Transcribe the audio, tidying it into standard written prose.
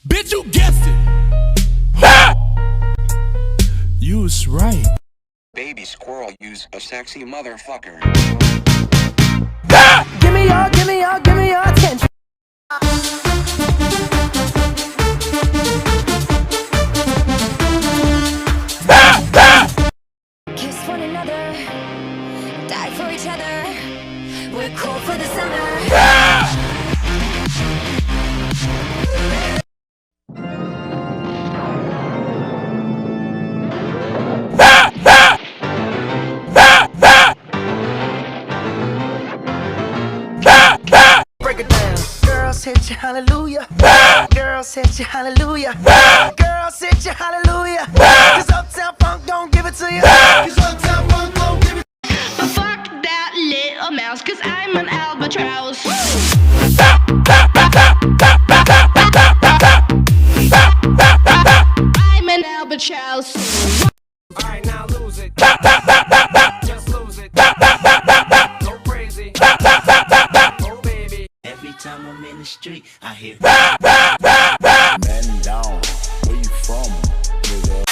Bitch, you guessed it. You was right. Baby squirrel, use a sexy motherfucker. Give me your attention. Kiss one another, die for each other. We're cool for the summer. Break it down. Girls hit you hallelujah. Girls hit you hallelujah. Girls hit you hallelujah. Cause Uptown Funk don't give it to you. Cause Uptown Funk don't give it. But fuck that little mouse, cause I'm an albatross. I'm an albatross. Alright, now lose it. Just lose it. Go crazy. Oh, baby. Every time I'm in the street, I hear Man down, where you from, nigga?